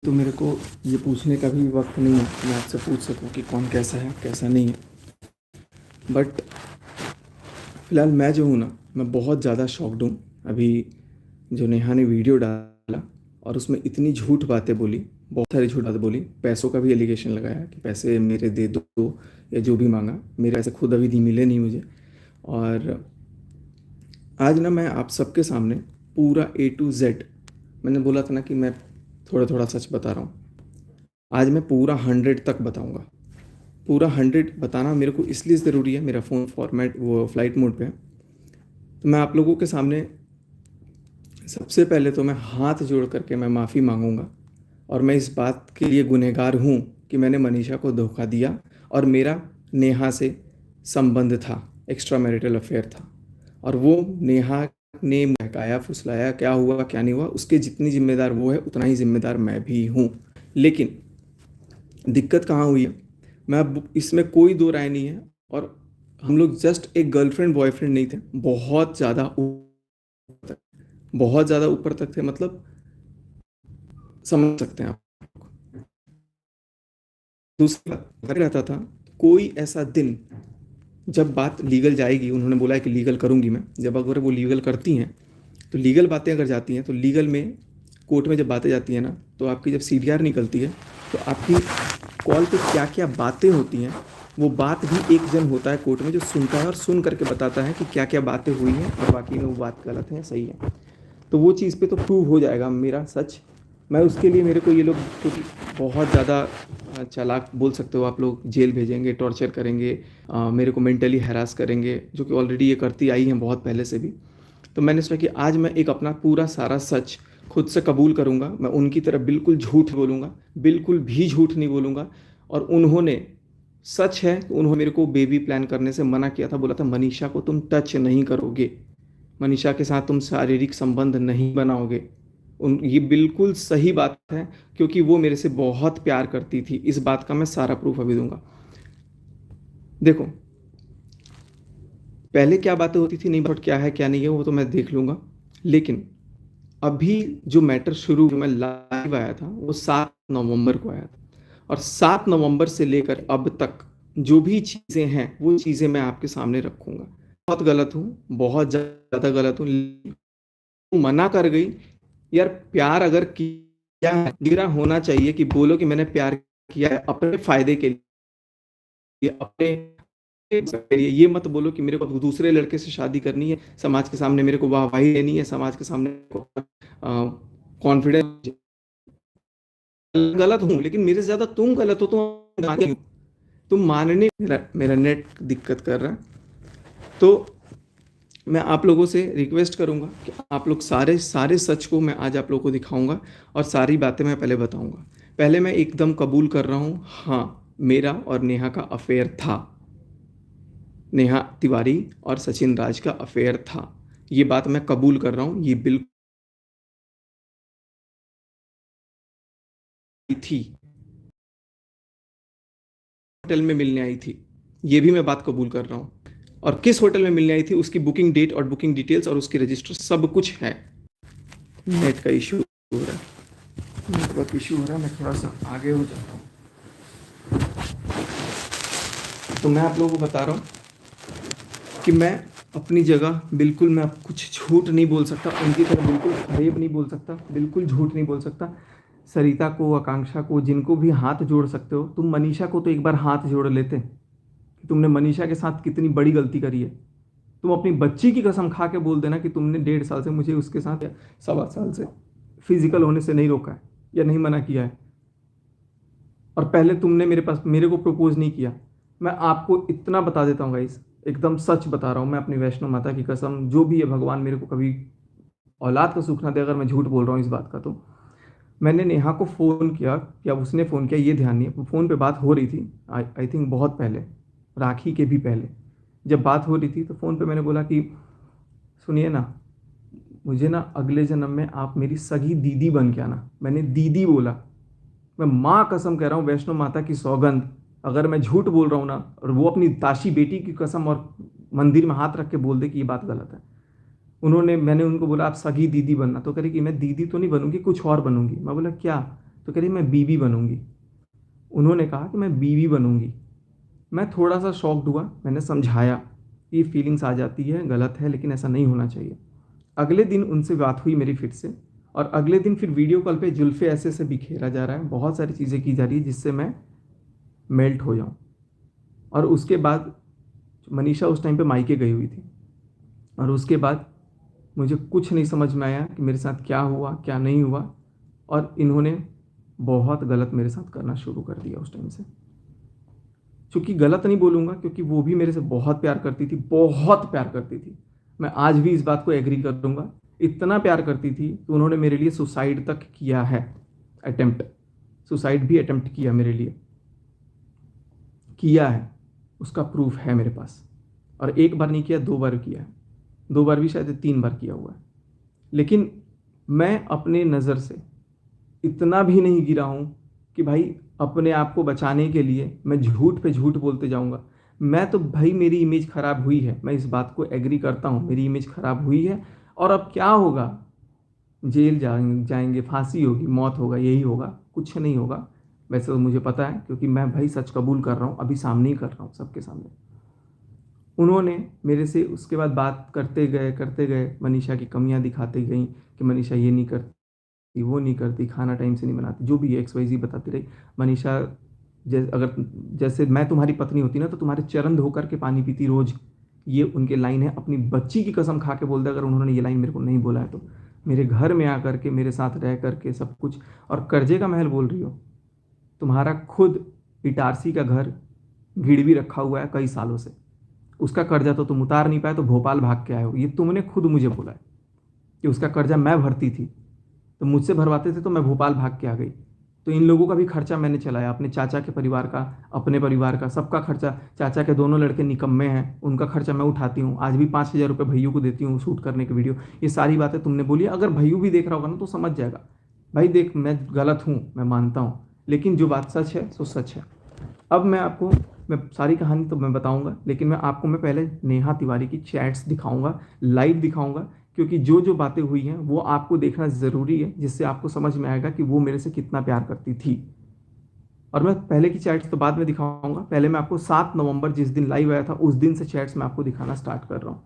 तो मेरे को ये पूछने का भी वक्त नहीं है कि मैं आपसे पूछ सकूं कि कौन कैसा है कैसा नहीं है। बट फिलहाल मैं जो हूँ ना, मैं बहुत ज़्यादा शॉक्ड हूँ। अभी जो नेहा ने वीडियो डाला और उसमें इतनी झूठ बातें बोली, बहुत सारी झूठ बातें बोली, पैसों का भी एलिगेशन लगाया कि पैसे मेरे दे दो या जो भी मांगा। मेरे पैसे खुद अभी नहीं मिले नहीं मुझे। और आज ना मैं आप सबके सामने पूरा A to Z, मैंने बोला था ना कि मैं थोड़ा थोड़ा सच बता रहा हूँ, आज मैं पूरा 100 तक बताऊंगा। पूरा 100 बताना मेरे को इसलिए ज़रूरी है, मेरा फ़ोन फॉर्मेट वो फ्लाइट मोड पे है। तो मैं आप लोगों के सामने सबसे पहले तो मैं हाथ जोड़ करके मैं माफ़ी मांगूंगा। और मैं इस बात के लिए गुनहगार हूँ कि मैंने मनीषा को धोखा दिया और मेरा नेहा से संबंध था, एक्स्ट्रा मैरिटल अफेयर था। और वो नेहा ने बहकाया फुसलाया, क्या हुआ क्या नहीं हुआ, उसके जितनी जिम्मेदार वो है उतना ही जिम्मेदार मैं भी हूँ। लेकिन दिक्कत कहाँ हुई है, मैं अब इसमें कोई दो राय नहीं है। और हम लोग जस्ट एक गर्लफ्रेंड बॉयफ्रेंड नहीं थे, बहुत ज़्यादा ऊपर तक, बहुत ज़्यादा ऊपर तक थे, मतलब समझ सकते हैं आप। दूसरी बात, घर रहता था, कोई ऐसा दिन जब बात लीगल जाएगी, उन्होंने बोला है कि लीगल करूंगी मैं, जब अगर वो लीगल करती हैं तो लीगल बातें अगर जाती हैं तो लीगल में कोर्ट में जब बातें जाती हैं ना, तो आपकी जब CDR निकलती है तो आपकी कॉल पे क्या क्या बातें होती हैं, वो बात भी एक जन होता है कोर्ट में जो सुनता है और सुन करके बताता है कि क्या क्या बातें हुई हैं और वाकई में वो बात गलत है या सही है। तो वो चीज़ पे तो प्रूव हो जाएगा मेरा सच। मैं उसके लिए, मेरे को ये लोग क्योंकि बहुत ज़्यादा चालाक बोल सकते हो आप लोग, जेल भेजेंगे, टॉर्चर करेंगे, मेरे को मेंटली हैरास करेंगे, जो कि ऑलरेडी ये करती आई हैं बहुत पहले से भी। तो मैंने सोचा कि आज मैं एक अपना पूरा सारा सच खुद से कबूल करूंगा। मैं उनकी तरह बिल्कुल झूठ बोलूंगा, बिल्कुल भी झूठ नहीं बोलूंगा। और उन्होंने, सच है कि उन्होंने मेरे को बेबी प्लान करने से मना किया था, बोला था मनीषा को तुम टच नहीं करोगे, मनीषा के साथ तुम शारीरिक संबंध नहीं बनाओगे। ये बिल्कुल सही बात है, क्योंकि वो मेरे से बहुत प्यार करती थी। इस बात का मैं सारा प्रूफ अभी दूंगा। देखो, पहले क्या बातें होती थी नहीं, बट क्या है क्या नहीं है वो तो मैं देख लूंगा। लेकिन अभी जो मैटर शुरू, जो मैं लाइव आया था वो 7 नवंबर को आया था। और 7 नवंबर से लेकर अब तक जो भी चीज़ें हैं वो चीज़ें मैं आपके सामने रखूंगा। बहुत गलत हूँ, बहुत ज़्यादा गलत हूँ, मना कर गई। यार, प्यार अगर किया है, मेरा होना चाहिए कि बोलो कि मैंने प्यार किया है अपने फायदे के लिए, अपने के लिए। ये मत बोलो कि मेरे को दूसरे लड़के से शादी करनी है, समाज के सामने मेरे को वाहवाही लेनी है, समाज के सामने कॉन्फिडेंस। गलत हूँ लेकिन मेरे से ज्यादा तुम गलत हो, तुम मानने, मेरा नेट दिक्कत कर रहा है। तो मैं आप लोगों से रिक्वेस्ट करूंगा कि आप लोग सारे सारे सच को मैं आज आप लोगों को दिखाऊंगा और सारी बातें मैं पहले बताऊंगा। पहले मैं एकदम कबूल कर रहा हूँ, हाँ मेरा और नेहा का अफेयर था। नेहा तिवारी और सचिन राज का अफेयर था, ये बात मैं कबूल कर रहा हूँ, ये बिल्कुल थी। होटल में मिलने आई थी, ये भी मैं बात कबूल कर रहा हूँ। और किस होटल में मिलने आई थी, उसकी बुकिंग डेट और बुकिंग डिटेल्स और उसकी रजिस्टर सब कुछ है। नेट का इशू हो रहा है, नेटवर्क इशू हो रहा है, मैं थोड़ा सा आगे हो जाता हूँ। तो मैं आप लोगों को बता रहा हूँ कि मैं अपनी जगह बिल्कुल, मैं कुछ झूठ नहीं बोल सकता, उनकी तरह बिल्कुल फरेब नहीं बोल सकता, बिल्कुल झूठ नहीं बोल सकता। सरिता को, आकांक्षा को, जिनको भी हाथ जोड़ सकते हो तुम, मनीषा को तो एक बार हाथ जोड़ लेते कि तुमने मनीषा के साथ कितनी बड़ी गलती करी है। तुम अपनी बच्ची की कसम खा के बोल देना कि तुमने 1.5 साल से मुझे उसके साथ, या 1.25 साल से फिजिकल होने से नहीं रोका है या नहीं मना किया है। और पहले तुमने मेरे को प्रपोज नहीं किया। मैं आपको इतना बता देता हूँ गाइस, एकदम सच बता रहा हूँ मैं, अपनी वैष्णो माता की कसम, जो भी है भगवान मेरे को कभी औलाद का सुख ना दे अगर मैं झूठ बोल रहा हूँ इस बात का। तो मैंने नेहा को फ़ोन किया, या उसने फ़ोन किया ये ध्यान नहीं है, फ़ोन पे बात हो रही थी, आई थिंक बहुत पहले, राखी के भी पहले जब बात हो रही थी, तो फ़ोन पे मैंने बोला कि सुनिए ना, मुझे ना अगले जन्म में आप मेरी सगी दीदी बन के आना। मैंने दीदी बोला। मैं माँ कसम कह रहा हूँ, वैष्णो माता की सौगंध, अगर मैं झूठ बोल रहा हूँ ना, और वो अपनी दाशी बेटी की कसम और मंदिर में हाथ रख के बोल दे कि ये बात गलत है। मैंने उनको बोला आप सगी दीदी बनना, तो कह रही कि मैं दीदी तो नहीं बनूंगी, कुछ और बनूंगी। मैं बोला क्या? तो कह रही मैं बीवी बनूंगी। उन्होंने कहा कि मैं बीवी बनूंगी। मैं थोड़ा सा शॉक्ड हुआ, मैंने समझाया ये फीलिंग्स आ जाती है, गलत है, लेकिन ऐसा नहीं होना चाहिए। अगले दिन उनसे बात हुई मेरी फिर से, और अगले दिन फिर वीडियो कॉल पे जुल्फे ऐसे ऐसे बिखेरा जा रहा है, बहुत सारी चीज़ें की जा रही है जिससे मैं मेल्ट हो जाऊं। और उसके बाद मनीषा उस टाइम पे मायके गई हुई थी, और उसके बाद मुझे कुछ नहीं समझ में आया कि मेरे साथ क्या हुआ क्या नहीं हुआ, और इन्होंने बहुत गलत मेरे साथ करना शुरू कर दिया उस टाइम से। चूंकि गलत नहीं बोलूँगा, क्योंकि वो भी मेरे से बहुत प्यार करती थी, बहुत प्यार करती थी। मैं आज भी इस बात को एग्री कर दूंगा, इतना प्यार करती थी कि उन्होंने मेरे लिए सुसाइड तक किया है, अटेम्प्ट, सुसाइड भी अटेम्प्ट किया मेरे लिए, किया है, उसका प्रूफ है मेरे पास। और एक बार नहीं किया, 2 बार किया है, 2 बार भी शायद 3 बार किया हुआ है। लेकिन मैं अपने नज़र से इतना भी नहीं गिरा हूँ कि भाई अपने आप को बचाने के लिए मैं झूठ पे झूठ बोलते जाऊँगा। मैं तो भाई, मेरी इमेज ख़राब हुई है, मैं इस बात को एग्री करता हूँ, मेरी इमेज ख़राब हुई है। और अब क्या होगा, जेल जाएंगे, फांसी होगी, मौत होगा, यही होगा, कुछ नहीं होगा। वैसे तो मुझे पता है, क्योंकि मैं भाई सच कबूल कर रहा हूँ, अभी सामने ही कर रहा हूँ सबके सामने। उन्होंने मेरे से उसके बाद बात करते गए, मनीषा की कमियां दिखाते गई कि मनीषा ये नहीं करती, वो नहीं करती, खाना टाइम से नहीं बनाती, जो भी एक्स वाई जी बताती रही। मनीषा जैसे मैं तुम्हारी पत्नी होती ना, तो तुम्हारे चरण धो करके पानी पीती रोज। ये उनके लाइन है, अपनी बच्ची की कसम खा के बोल दे अगर उन्होंने ये लाइन मेरे को नहीं बोला है तो। मेरे घर में आकर के, मेरे साथ रह करके सब कुछ, और कर्जे का महल बोल रही हो। तुम्हारा खुद इटारसी का घर गिरवी रखा हुआ है कई सालों से, उसका कर्जा तो तुम उतार नहीं पाए, तो भोपाल भाग के आए हो। ये तुमने खुद मुझे बोला है कि उसका कर्जा मैं भरती थी, तो मुझसे भरवाते थे तो मैं भोपाल भाग के आ गई। तो इन लोगों का भी खर्चा मैंने चलाया, अपने चाचा के परिवार का, अपने परिवार का, सबका खर्चा। चाचा के दोनों लड़के निकम्मे हैं, उनका खर्चा मैं उठाती हूँ, आज भी 5,000 रुपये भैयू को देती हूँ शूट करने के वीडियो। ये सारी बातें तुमने बोली, अगर भैयू भी देख रहा होगा ना तो समझ जाएगा। भाई देख, मैं गलत हूँ, मैं मानता हूँ, लेकिन जो बात सच है सो सच है। अब मैं सारी कहानी तो मैं बताऊंगा, लेकिन मैं पहले नेहा तिवारी की चैट्स दिखाऊंगा, लाइव दिखाऊंगा, क्योंकि जो जो बातें हुई हैं वो आपको देखना ज़रूरी है, जिससे आपको समझ में आएगा कि वो मेरे से कितना प्यार करती थी। और मैं पहले की चैट्स तो बाद में दिखाऊंगा, पहले मैं आपको 7 नवंबर जिस दिन लाइव आया था उस दिन से चैट्स मैं आपको दिखाना स्टार्ट कर रहा हूँ।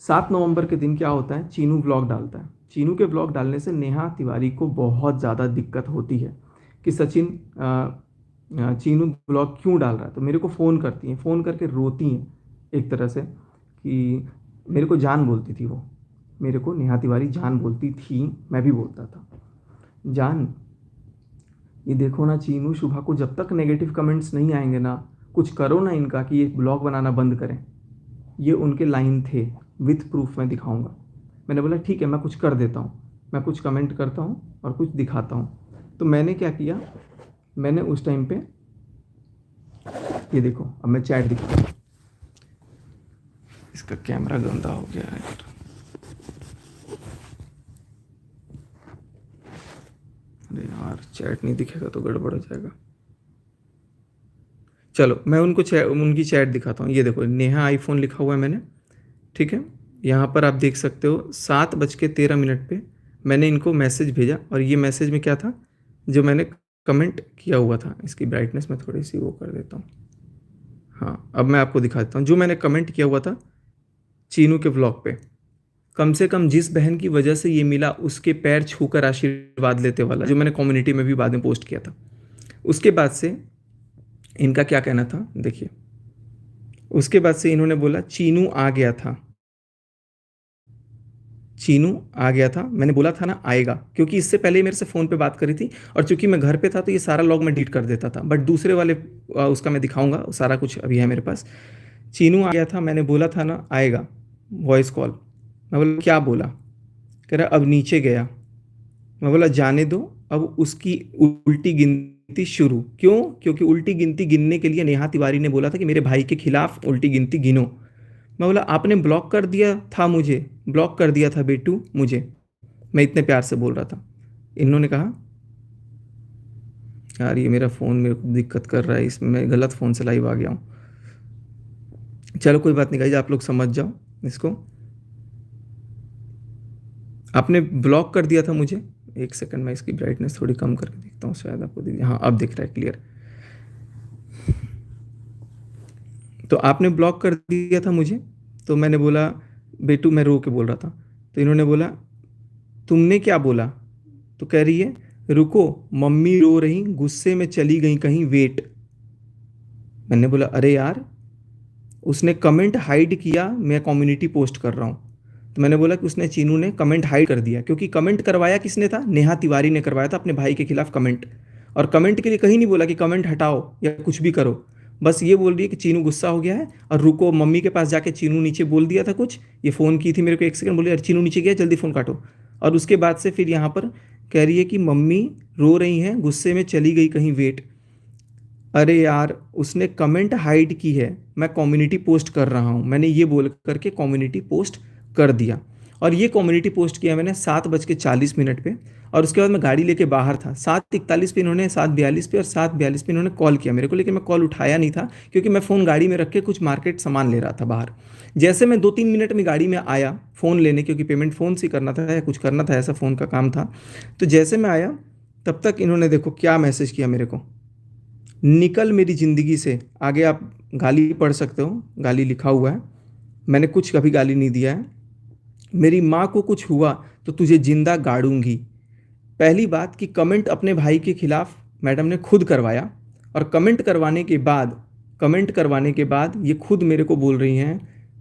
7 नवंबर के दिन क्या होता है, चीनू ब्लॉग डालता है। चीनू के ब्लॉग डालने से नेहा तिवारी को बहुत ज़्यादा दिक्कत होती है कि सचिन, चीनू ब्लॉग क्यों डाल रहा है। तो मेरे को फ़ोन करती हैं, फ़ोन करके रोती हैं एक तरह से, कि मेरे को जान बोलती थी वो, मेरे को नेहा तिवारी जान बोलती थी, मैं भी बोलता था जान। ये देखो ना चीनू, शुभा को जब तक नेगेटिव कमेंट्स नहीं आएंगे ना, कुछ करो ना इनका कि ये ब्लॉग बनाना बंद करें। ये उनके लाइन थे, विथ प्रूफ मैं दिखाऊंगा। मैंने बोला ठीक है, मैं कुछ कर देता हूँ, मैं कुछ कमेंट करता हूँ और कुछ दिखाता हूँ। तो मैंने क्या किया, मैंने उस टाइम पे, ये देखो, अब मैं चैट दिखाता हूँ। इसका कैमरा गंदा हो गया है यार। अरे यार, चैट नहीं दिखेगा तो गड़बड़ हो जाएगा। चलो मैं उनकी चैट दिखाता हूँ। ये देखो, नेहा आईफोन लिखा हुआ है मैंने, ठीक है। यहाँ पर आप देख सकते हो 7:13 पे मैंने इनको मैसेज भेजा, और ये मैसेज में क्या था, जो मैंने कमेंट किया हुआ था। इसकी ब्राइटनेस मैं थोड़ी सी वो कर देता हूँ। हाँ, अब मैं आपको दिखा देता हूँ जो मैंने कमेंट किया हुआ था चीनू के व्लॉग पे। कम से कम जिस बहन की वजह से ये मिला उसके पैर छूकर आशीर्वाद लेते वाला, जो मैंने कम्युनिटी में भी बाद में पोस्ट किया था। उसके बाद से इनका क्या कहना था देखिए, उसके बाद से इन्होंने बोला चीनू आ गया था, चीनू आ गया था, मैंने बोला था ना आएगा, क्योंकि इससे पहले मेरे से फ़ोन पे बात करी थी, और चूंकि मैं घर पे था तो ये सारा लॉग मैं डिलीट कर देता था। बट दूसरे वाले उसका मैं दिखाऊंगा, सारा कुछ अभी है मेरे पास। चीनू आ गया था, मैंने बोला था ना आएगा, वॉइस कॉल। मैं बोला क्या बोला, कह रहा अब नीचे गया। मैं बोला जाने दो, अब उसकी उल्टी गिनती शुरू। क्यों? क्योंकि उल्टी गिनती गिनने के लिए नेहा तिवारी ने बोला था कि मेरे भाई के खिलाफ उल्टी गिनती गिनो। मैं बोला आपने ब्लॉक कर दिया था मुझे, ब्लॉक कर दिया था बेटू मुझे, मैं इतने प्यार से बोल रहा था। इन्होंने कहा यार ये मेरा फ़ोन मेरे को दिक्कत कर रहा है, इसमें मैं गलत फ़ोन से लाइव आ गया हूँ। चलो कोई बात नहीं गाइस, आप लोग समझ जाओ इसको। आपने ब्लॉक कर दिया था मुझे, एक सेकंड मैं इसकी ब्राइटनेस थोड़ी कम करके देखता हूँ, शायद आपको दिख, हाँ अब दिख रहा है क्लियर। तो आपने ब्लॉक कर दिया था मुझे, तो मैंने बोला बेटू, मैं रो के बोल रहा था, तो इन्होंने बोला तुमने क्या बोला? तो कह रही है रुको, मम्मी रो रही, गुस्से में चली गई कहीं, वेट। मैंने बोला अरे यार, उसने कमेंट हाइड किया, मैं कम्युनिटी पोस्ट कर रहा हूँ। तो मैंने बोला कि उसने, चीनू ने कमेंट हाइड कर दिया, क्योंकि कमेंट करवाया किसने था? नेहा तिवारी ने करवाया था अपने भाई के खिलाफ कमेंट। और कमेंट के लिए कहीं नहीं बोला कि कमेंट हटाओ या कुछ भी करो, बस ये बोल रही है कि चीनू गुस्सा हो गया है और रुको, मम्मी के पास जाके चीनू नीचे बोल दिया था कुछ, ये फ़ोन की थी मेरे को, एक सेकंड बोली, अरे चीनू नीचे गया, जल्दी फ़ोन काटो। और उसके बाद से फिर यहाँ पर कह रही है कि मम्मी रो रही हैं, गुस्से में चली गई कहीं, वेट। अरे यार, उसने कमेंट हाइड की है, मैं कम्युनिटी पोस्ट कर रहा हूँ, मैंने ये बोल करके कम्युनिटी पोस्ट कर दिया। और ये कम्युनिटी पोस्ट किया मैंने 7:40 पे, और उसके बाद मैं गाड़ी लेके बाहर था। 7:41 पे इन्होंने, 7:42 पे और 7:42 पे इन्होंने कॉल किया मेरे को, लेकिन मैं कॉल उठाया नहीं था, क्योंकि मैं फ़ोन गाड़ी में रख के कुछ मार्केट सामान ले रहा था बाहर। जैसे मैं 2-3 मिनट में गाड़ी में आया फ़ोन लेने, क्योंकि पेमेंट फ़ोन से करना था या कुछ करना था, ऐसा फ़ोन का काम था। तो जैसे मैं आया तब तक इन्होंने देखो क्या मैसेज किया मेरे को, निकल मेरी ज़िंदगी से। आगे आप गाली पढ़ सकते हो, गाली लिखा हुआ है, मैंने कुछ कभी गाली नहीं दिया है। मेरी माँ को कुछ हुआ तो तुझे जिंदा गाड़ूंगी। पहली बात कि कमेंट अपने भाई के खिलाफ मैडम ने खुद करवाया, और कमेंट करवाने के बाद ये खुद मेरे को बोल रही हैं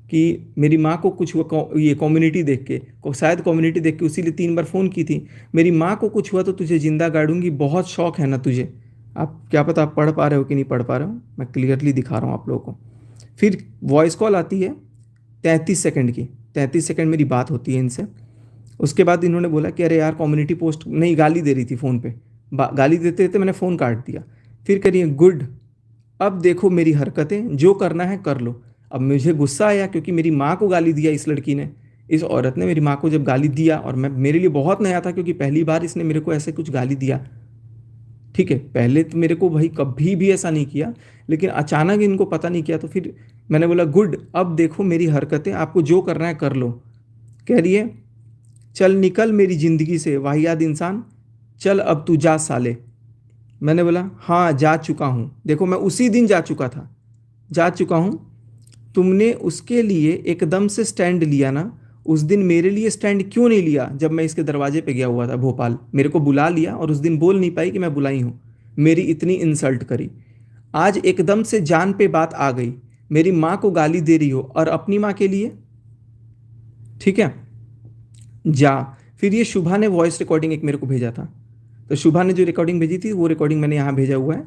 कि मेरी माँ को कुछ हुआ, ये कम्युनिटी देख के, शायद कम्युनिटी देख के, उसीलिए 3 बार फ़ोन की थी, मेरी माँ को कुछ हुआ तो तुझे जिंदा गाड़ूंगी। बहुत शौक है ना तुझे? आप क्या पता आप पढ़ पा रहे हो कि नहीं पढ़ पा रहे हो, मैं क्लियरली दिखा रहा हूँ आप लोगों को। फिर वॉइस कॉल आती है 33 सेकंड की, 33 सेकंड मेरी बात होती है इनसे। उसके बाद इन्होंने बोला कि अरे यार कम्युनिटी पोस्ट नहीं, गाली दे रही थी फ़ोन पे, गाली देते देते मैंने फ़ोन काट दिया। फिर करिए गुड, अब देखो मेरी हरकतें, जो करना है कर लो। अब मुझे गुस्सा आया क्योंकि मेरी माँ को गाली दिया इस लड़की ने, इस औरत ने मेरी माँ को जब गाली दिया, और मैं, मेरे लिए बहुत नया था क्योंकि पहली बार इसने मेरे को ऐसे कुछ गाली दिया। ठीक है, पहले तो मेरे को भाई कभी भी ऐसा नहीं किया, लेकिन अचानक इनको पता नहीं किया, तो फिर मैंने बोला गुड, अब देखो मेरी हरकतें, आपको जो करना है कर लो। कह रही है चल निकल मेरी ज़िंदगी से वाहियात इंसान, चल अब तू जा साले। मैंने बोला हाँ जा चुका हूँ, देखो मैं उसी दिन जा चुका था, जा चुका हूँ। तुमने उसके लिए एकदम से स्टैंड लिया ना, उस दिन मेरे लिए स्टैंड क्यों नहीं लिया? जब मैं इसके दरवाजे पे गया हुआ था भोपाल, मेरे को बुला लिया, और उस दिन बोल नहीं पाई कि मैं बुलाई हूँ, मेरी इतनी इंसल्ट करी। आज एकदम से जान पे बात आ गई, मेरी माँ को गाली दे रही हो, और अपनी माँ के लिए, ठीक है जा। फिर ये शुभा ने वॉइस रिकॉर्डिंग एक मेरे को भेजा था, तो शुभा ने जो रिकॉर्डिंग भेजी थी वो रिकॉर्डिंग मैंने यहाँ भेजा हुआ है।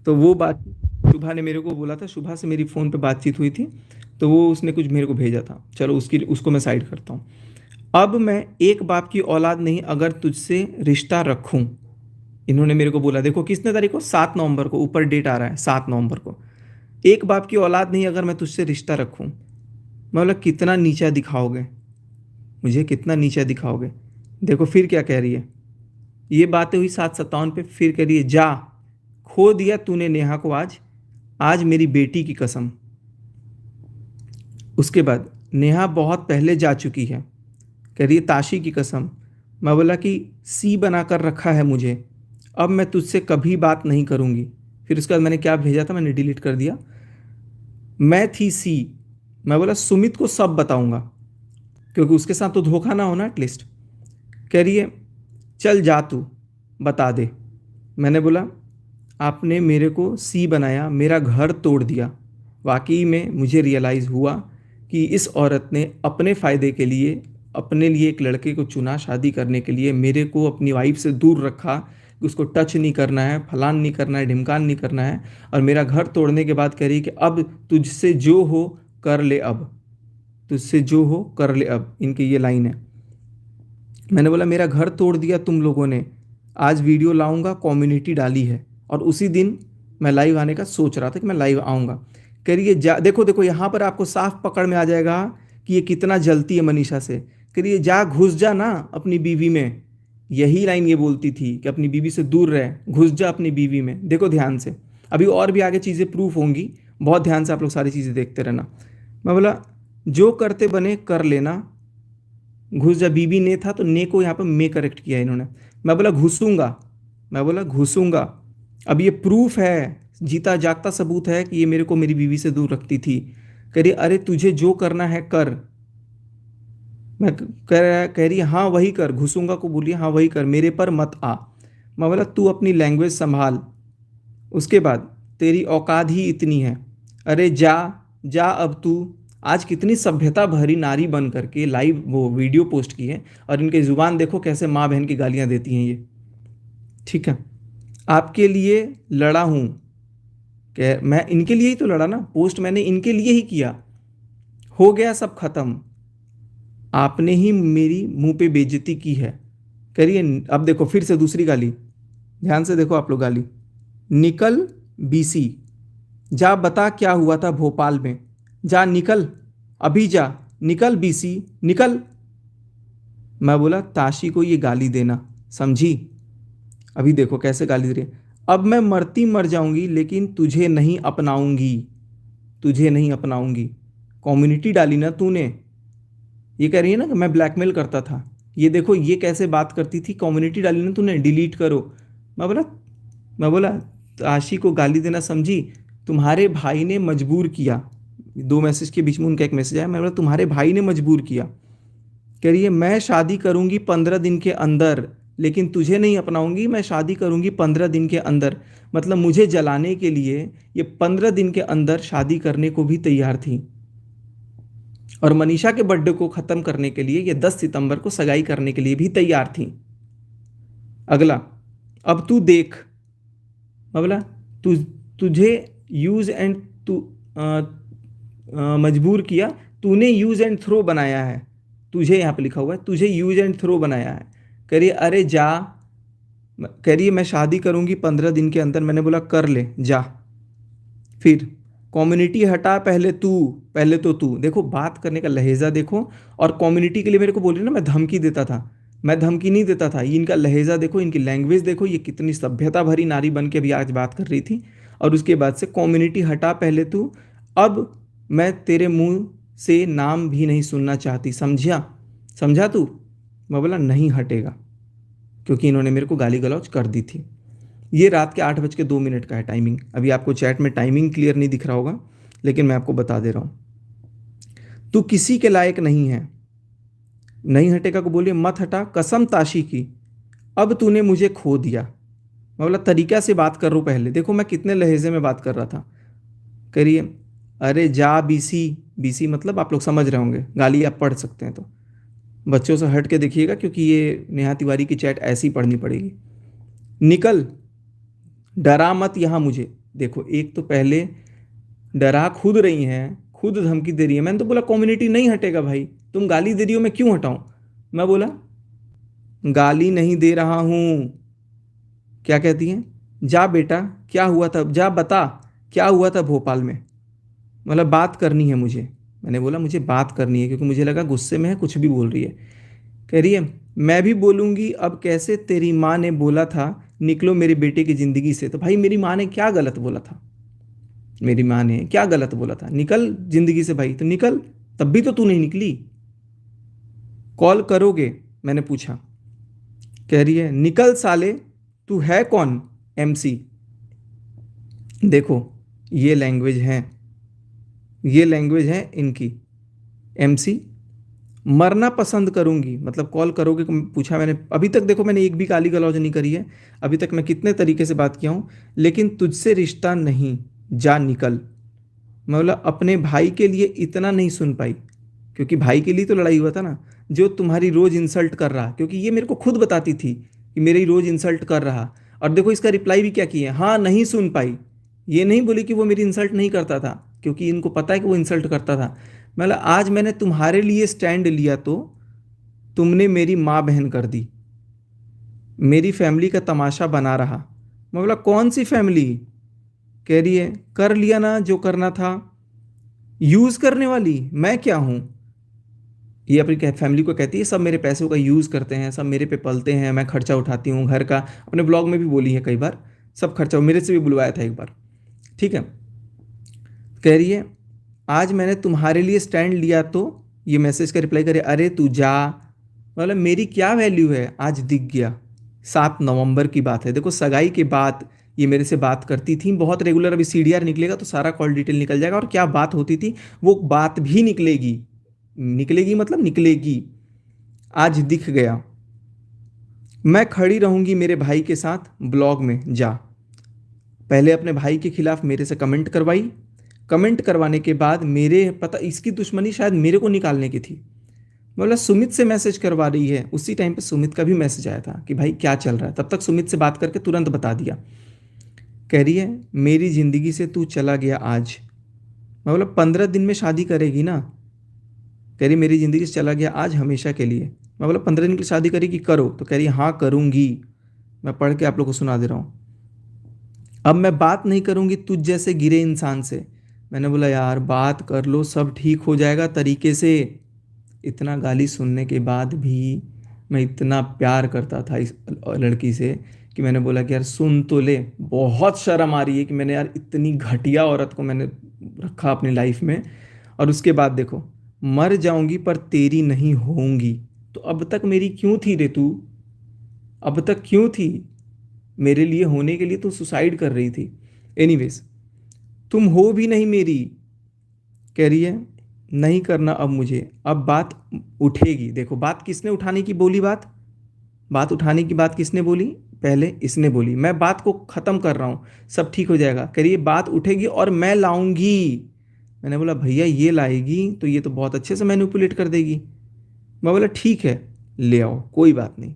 तो वो बात शुभा ने मेरे को बोला था, शुभा से मेरी फ़ोन पे बातचीत हुई थी, तो वो उसने कुछ मेरे को भेजा था, चलो उसको मैं साइड करता हूँ। अब मैं एक बाप की औलाद नहीं अगर तुझसे रिश्ता रखूँ, इन्होंने मेरे को बोला, देखो किसने तारीख को, 7 नवंबर को, ऊपर डेट आ रहा है 7 नवंबर को, एक बाप की औलाद नहीं अगर मैं तुझसे रिश्ता रखूँ। मैं बोला कितना नीचा दिखाओगे मुझे, कितना नीचा दिखाओगे? देखो फिर क्या कह रही है, ये बातें हुई 7:57 पे, फिर कह रही है जा, खो दिया तूने नेहा को आज, आज मेरी बेटी की कसम। उसके बाद नेहा बहुत पहले जा चुकी है, कह रही है ताशी की कसम। मैं बोला कि सी बना कर रखा है मुझे, अब मैं तुझसे कभी बात नहीं करूँगी। फिर उसके बाद मैंने क्या भेजा था, मैंने डिलीट कर दिया, मैं थी सी। मैं बोला सुमित को सब बताऊंगा, क्योंकि उसके साथ तो धोखा ना होना एटलीस्ट। कह रही है चल जा तू बता दे। मैंने बोला आपने मेरे को सी बनाया, मेरा घर तोड़ दिया। वाकई में मुझे रियलाइज़ हुआ कि इस औरत ने अपने फ़ायदे के लिए, अपने लिए एक लड़के को चुना शादी करने के लिए, मेरे को अपनी वाइफ से दूर रखा कि उसको टच नहीं करना है, फलान नहीं करना है, ढिमकान नहीं करना है, और मेरा घर तोड़ने के बाद कह रही कि अब तुझसे जो हो कर ले, अब तुझसे जो हो कर ले अब, इनकी ये लाइन है। मैंने बोला मेरा घर तोड़ दिया तुम लोगों ने, आज वीडियो लाऊंगा, कम्युनिटी डाली है, और उसी दिन मैं लाइव आने का सोच रहा था कि मैं लाइव आऊँगा। कह रही है जा, देखो देखो यहाँ पर आपको साफ पकड़ में आ जाएगा कि ये कितना जलती है मनीषा से। कह रही है जा घुस जा ना अपनी बीवी में, यही लाइन ये बोलती थी कि अपनी बीवी से दूर रहे, घुस जा अपनी बीवी में। देखो ध्यान से, अभी और भी आगे चीज़ें प्रूफ होंगी, बहुत ध्यान से आप लोग सारी चीज़ें देखते रहना। मैं बोला जो करते बने कर लेना, घुस जा, बीबी ने था तो ने को यहाँ पे मैं करेक्ट किया इन्होंने। मैं बोला घुसूंगा, मैं बोला घुसूंगा। अब ये प्रूफ है, जीता जागता सबूत है कि ये मेरे को मेरी बीवी से दूर रखती थी। कह रही अरे तुझे जो करना है कर। मैं कह रही हाँ वही कर, घुसूंगा को बोलिए हाँ वही कर, मेरे पर मत आ। मैं बोला तू अपनी लैंग्वेज संभाल। उसके बाद तेरी औकात ही इतनी है, अरे जा जा अब तू। आज कितनी सभ्यता भरी नारी बन करके लाइव वो वीडियो पोस्ट की है, और इनकी जुबान देखो कैसे माँ बहन की गालियां देती हैं ये। ठीक है, आपके लिए लड़ा हूं, कह मैं इनके लिए ही तो लड़ा ना, पोस्ट मैंने इनके लिए ही किया। हो गया सब खत्म, आपने ही मेरी मुंह पे बेइज्जती की है। करिए अब देखो फिर से दूसरी गाली, ध्यान से देखो आप लोग गाली। निकल बीसी, जा बता क्या हुआ था भोपाल में, जा निकल, अभी जा, निकल बीसी निकल। मैं बोला ताशी को ये गाली देना, समझी? अभी देखो कैसे गाली दे रही है। अब मैं मरती मर जाऊंगी लेकिन तुझे नहीं अपनाऊंगी, तुझे नहीं अपनाऊंगी। कम्युनिटी डाली ना तूने, ये कह रही है ना कि मैं ब्लैकमेल करता था। ये देखो ये कैसे बात करती थी, कम्युनिटी डाली ना तूने, डिलीट करो। मैं बोला मैं बोला आशी को गाली देना समझी? तुम्हारे भाई ने मजबूर किया। दो मैसेज के बीच में उनका एक मैसेज आया, मैं बोला तुम्हारे भाई ने मजबूर किया। कह रही है मैं शादी करूंगी 15 दिन के अंदर, लेकिन तुझे नहीं अपनाऊंगी, मैं शादी करूंगी 15 दिन के अंदर। मतलब मुझे जलाने के लिए ये 15 दिन के अंदर शादी करने को भी तैयार थी, और मनीषा के बर्थडे को ख़त्म करने के लिए ये 10 सितंबर को सगाई करने के लिए भी तैयार थी। अगला, अब तू देख। मैं बोला तुझे यूज एंड तू मजबूर किया, तूने यूज एंड थ्रो बनाया है, तुझे यहाँ पे लिखा हुआ है तुझे यूज एंड थ्रो बनाया है। कह रही अरे जा, कह रही है मैं शादी करूंगी 15 दिन के अंदर। मैंने बोला कर ले जा। फिर कम्युनिटी हटा, पहले तू, पहले तो तू। देखो बात करने का लहजा देखो, और कम्युनिटी के लिए मेरे को बोल रही ना मैं धमकी देता था, मैं धमकी नहीं देता था। ये इनका लहजा देखो, इनकी लैंग्वेज देखो, ये कितनी सभ्यता भरी नारी बन के अभी आज बात कर रही थी। और उसके बाद से कम्युनिटी हटा पहले तू, अब मैं तेरे मुंह से नाम भी नहीं सुनना चाहती, समझा? समझा तू? मैं बोला नहीं हटेगा, क्योंकि इन्होंने मेरे को गाली गलौज कर दी थी। ये रात के 8:02 का है टाइमिंग। अभी आपको चैट में टाइमिंग क्लियर नहीं दिख रहा होगा, लेकिन मैं आपको बता दे रहा हूँ। तू किसी के लायक नहीं है। नहीं हटेगा को बोलिए मत हटा, कसम ताशी की, अब तूने मुझे खो दिया। मैं बोला तरीका से बात कर रहा हूँ, पहले देखो मैं कितने लहजे में बात कर रहा था। करिए अरे जा बीसी, बीसी मतलब आप लोग समझ रहे होंगे, गाली आप पढ़ सकते हैं तो बच्चों से हट के देखिएगा, क्योंकि ये नेहा तिवारी की चैट ऐसी पढ़नी पड़ेगी। निकल, डरा मत यहाँ मुझे। देखो एक तो पहले डरा खुद रही हैं, खुद धमकी दे रही है। मैंने तो बोला कम्युनिटी नहीं हटेगा भाई, तुम गाली दे रही हो, मैं क्यों हटाऊं? मैं बोला गाली नहीं दे रहा हूं। क्या कहती हैं? जा बेटा क्या हुआ था, जा बता क्या हुआ था भोपाल में, मतलब बात करनी है मुझे। मैंने बोला मुझे बात करनी है, क्योंकि मुझे लगा गुस्से में है कुछ भी बोल रही है। कह रही है मैं भी बोलूँगी, अब कैसे तेरी माँ ने बोला था निकलो मेरे बेटे की ज़िंदगी से। तो भाई मेरी माँ ने क्या गलत बोला था? मेरी माँ ने क्या गलत बोला था? निकल ज़िंदगी से भाई, तो निकल, तब भी तो तू नहीं निकली। कॉल करोगे, मैंने पूछा। कह रही है निकल साले, तू है कौन? एमसी। देखो ये लैंग्वेज है, ये लैंग्वेज है इनकी। एमसी, मरना पसंद करूंगी, मतलब कॉल करोगे पूछा मैंने। अभी तक देखो मैंने एक भी गाली गलौज नहीं करी है, अभी तक मैं कितने तरीके से बात किया हूँ, लेकिन तुझसे रिश्ता नहीं, जा निकल। मैं बोला अपने भाई के लिए इतना नहीं सुन पाई, क्योंकि भाई के लिए तो लड़ाई हुआ था ना, जो तुम्हारी रोज़ इंसल्ट कर रहा, क्योंकि ये मेरे को खुद बताती थी कि मेरी रोज़ इंसल्ट कर रहा। और देखो इसका रिप्लाई भी क्या किया, हाँ नहीं सुन पाई। ये नहीं बोली कि वो मेरी इंसल्ट नहीं करता था, क्योंकि इनको पता है कि वो इंसल्ट करता था। मतलब आज मैंने तुम्हारे लिए स्टैंड लिया तो तुमने मेरी माँ बहन कर दी, मेरी फैमिली का तमाशा बना रहा। मैं बोला कौन सी फैमिली? कह रही है कर लिया ना जो करना था, यूज़ करने वाली मैं क्या हूँ? ये अपनी फैमिली को कहती है सब मेरे पैसों का यूज़ करते हैं, सब मेरे पे पलते हैं, मैं खर्चा उठाती हूँ घर का। अपने ब्लॉग में भी बोली है कई बार, सब खर्चा मेरे से भी बुलवाया था एक बार। ठीक है, कह रही है आज मैंने तुम्हारे लिए स्टैंड लिया तो, ये मैसेज का रिप्लाई करे अरे तू जा, मतलब मेरी क्या वैल्यू है, आज दिख गया। 7 नवंबर की बात है, देखो सगाई के बाद ये मेरे से बात करती थी बहुत रेगुलर। अभी सीडीआर निकलेगा तो सारा कॉल डिटेल निकल जाएगा, और क्या बात होती थी वो बात भी निकलेगी। निकलेगी मतलब निकलेगी। आज दिख गया। मैं खड़ी रहूंगी मेरे भाई के साथ ब्लॉग में जा। पहले अपने भाई के खिलाफ मेरे से कमेंट करवाई। कमेंट करवाने के बाद मेरे पता इसकी दुश्मनी शायद मेरे को निकालने की थी। मतलब सुमित से मैसेज करवा रही है। उसी टाइम पे सुमित का भी मैसेज आया था कि भाई क्या चल रहा है। तब तक सुमित से बात करके तुरंत बता दिया। कह रही है मेरी ज़िंदगी से तू चला गया आज। मैं बोला 15 दिन में शादी करेगी ना। कह रही मेरी ज़िंदगी से चला गया आज हमेशा के लिए। मैं बोला 15 दिन की शादी करेगी, करो। तो कह रही हाँ करूँगी। मैं पढ़ के आप लोग को सुना दे रहा हूँ। अब मैं बात नहीं करूँगी तुझ जैसे गिरे इंसान से। मैंने बोला यार बात कर लो, सब ठीक हो जाएगा तरीके से। इतना गाली सुनने के बाद भी मैं इतना प्यार करता था इस लड़की से कि मैंने बोला कि यार सुन तो ले। बहुत शर्म आ रही है कि मैंने यार इतनी घटिया औरत को मैंने रखा अपनी लाइफ में। और उसके बाद देखो, मर जाऊंगी पर तेरी नहीं होऊंगी। तो अब तक मेरी क्यों थी रे तू? अब तक क्यों थी? मेरे लिए होने के लिए तू सुसाइड कर रही थी। एनीवेज, तुम हो भी नहीं मेरी। कह रही है नहीं करना अब मुझे, अब बात उठेगी। देखो बात किसने उठाने की बोली, बात उठाने की बात किसने बोली? पहले इसने बोली। मैं बात को ख़त्म कर रहा हूँ, सब ठीक हो जाएगा। कह रही है बात उठेगी और मैं लाऊंगी। मैंने बोला भैया ये लाएगी तो ये तो बहुत अच्छे से मैनिपुलेट कर देगी। मैं बोला ठीक है ले आओ, कोई बात नहीं।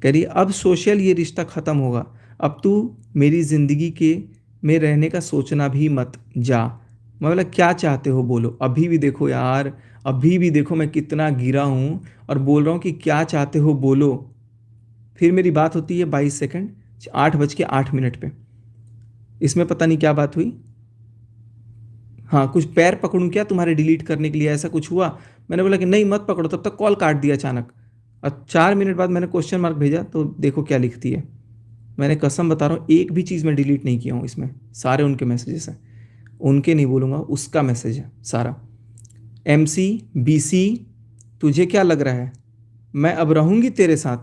कह रही अब सोशल ये रिश्ता ख़त्म होगा। अब तू मेरी ज़िंदगी के में रहने का सोचना भी मत, जा। मैं बोला क्या चाहते हो बोलो। अभी भी देखो यार, अभी भी देखो मैं कितना गिरा हूँ और बोल रहा हूँ कि क्या चाहते हो बोलो। फिर मेरी बात होती है 22 सेकंड, 8:08 पे। इसमें पता नहीं क्या बात हुई। हाँ कुछ पैर पकड़ूं क्या तुम्हारे डिलीट करने के लिए, ऐसा कुछ हुआ? मैंने बोला कि नहीं मत पकड़ो। तब तक कॉल काट दिया अचानक। और 4 मिनट बाद मैंने क्वेश्चन मार्क भेजा तो देखो क्या लिखती है। मैंने कसम बता रहा हूँ एक भी चीज़ मैं डिलीट नहीं किया हूँ इसमें, सारे उनके मैसेजेस हैं। उनके नहीं बोलूँगा, उसका मैसेज है सारा। MC BC, तुझे क्या लग रहा है मैं अब रहूँगी तेरे साथ?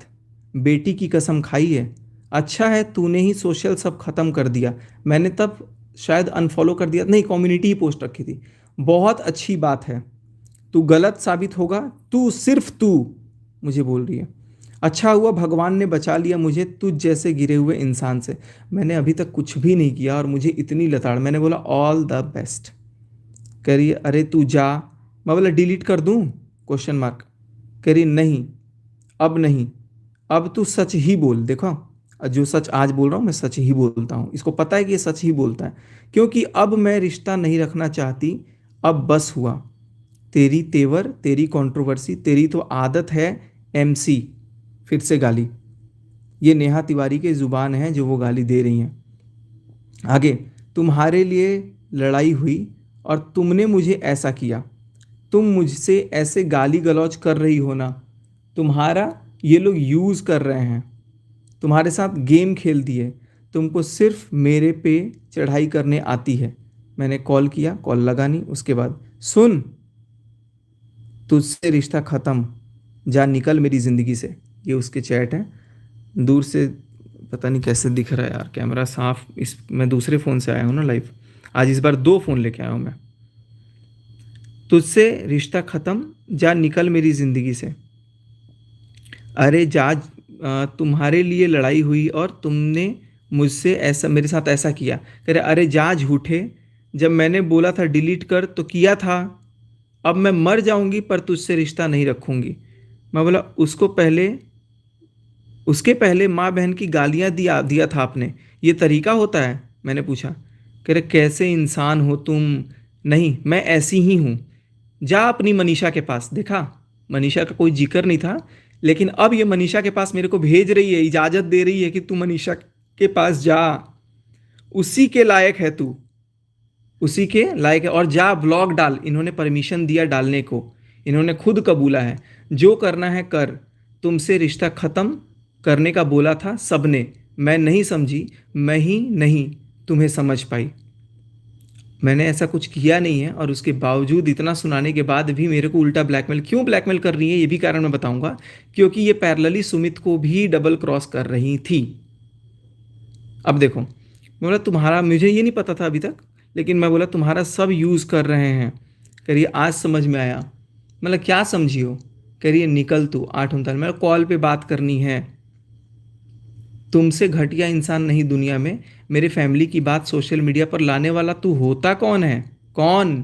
बेटी की कसम खाई है। अच्छा है तूने ही सोशल सब ख़त्म कर दिया। मैंने तब शायद अनफॉलो कर दिया, नहीं कम्युनिटी ही पोस्ट रखी थी। बहुत अच्छी बात है, तू गलत साबित होगा, तू सिर्फ तू। मुझे बोल रही है अच्छा हुआ भगवान ने बचा लिया मुझे तुझ जैसे गिरे हुए इंसान से। मैंने अभी तक कुछ भी नहीं किया और मुझे इतनी लताड़। मैंने बोला ऑल द बेस्ट। कह रही है अरे तू जा। मैं बोला डिलीट कर दूँ? Question mark. कह रही नहीं, अब नहीं, अब तू सच ही बोल। देखो जो सच आज बोल रहा हूँ मैं सच ही बोलता हूँ। इसको पता है कि ये सच ही बोलता है, क्योंकि अब मैं रिश्ता नहीं रखना चाहती। अब बस हुआ। तेरी तेवर, तेरी कंट्रोवर्सी, तेरी तो आदत है। MC, फिर से गाली। ये नेहा तिवारी के ज़ुबान है जो वो गाली दे रही हैं। आगे, तुम्हारे लिए लड़ाई हुई और तुमने मुझे ऐसा किया। तुम मुझसे ऐसे गाली गलौज कर रही हो ना, तुम्हारा ये लोग यूज़ कर रहे हैं, तुम्हारे साथ गेम खेल दिए। तुमको सिर्फ मेरे पे चढ़ाई करने आती है। मैंने कॉल किया, कॉल लगा नहीं। उसके बाद सुन, तुझसे रिश्ता ख़त्म, जा निकल मेरी ज़िंदगी से। ये उसके चैट हैं। दूर से पता नहीं कैसे दिख रहा है यार कैमरा साफ। इस मैं दूसरे फ़ोन से आया हूँ ना लाइव। आज इस बार 2 फ़ोन लेके आया हूँ मैं। तुझसे रिश्ता ख़त्म, जा निकल मेरी ज़िंदगी से। अरे जा, तुम्हारे लिए लड़ाई हुई और तुमने मुझसे ऐसा, मेरे साथ ऐसा किया। कह रहे अरे जा झूठे, जब मैंने बोला था डिलीट कर तो किया था। अब मैं मर जाऊंगी पर तुझसे रिश्ता नहीं रखूंगी। मैं बोला उसके पहले माँ बहन की गालियाँ दिया था आपने, ये तरीका होता है? मैंने पूछा। कह रहे कैसे इंसान हो तुम। नहीं मैं ऐसी ही हूँ, जा अपनी मनीषा के पास। देखा मनीषा का कोई जिक्र नहीं था, लेकिन अब ये मनीषा के पास मेरे को भेज रही है, इजाज़त दे रही है कि तू मनीषा के पास जा। उसी के लायक है तू, उसी के लायक है। और जा ब्लॉग डाल। इन्होंने परमिशन दिया डालने को, इन्होंने खुद कबूला है। जो करना है कर। तुमसे रिश्ता ख़त्म करने का बोला था सबने, मैं नहीं समझी, मैं ही नहीं तुम्हें समझ पाई। मैंने ऐसा कुछ किया नहीं है, और उसके बावजूद इतना सुनाने के बाद भी मेरे को उल्टा ब्लैकमेल क्यों ब्लैकमेल कर रही है, ये भी कारण मैं बताऊंगा। क्योंकि ये पैरेलली सुमित को भी डबल क्रॉस कर रही थी। अब देखो, मैं बोला तुम्हारा, मुझे ये नहीं पता था अभी तक, लेकिन मैं बोला तुम्हारा सब यूज़ कर रहे हैं। कह रही है आज समझ में आया। मतलब क्या समझी हो? कह रही है निकल तू 8:39, मेरा कॉल पे बात करनी है। तुमसे घटिया इंसान नहीं दुनिया में। मेरे फैमिली की बात सोशल मीडिया पर लाने वाला तू होता कौन है? कौन?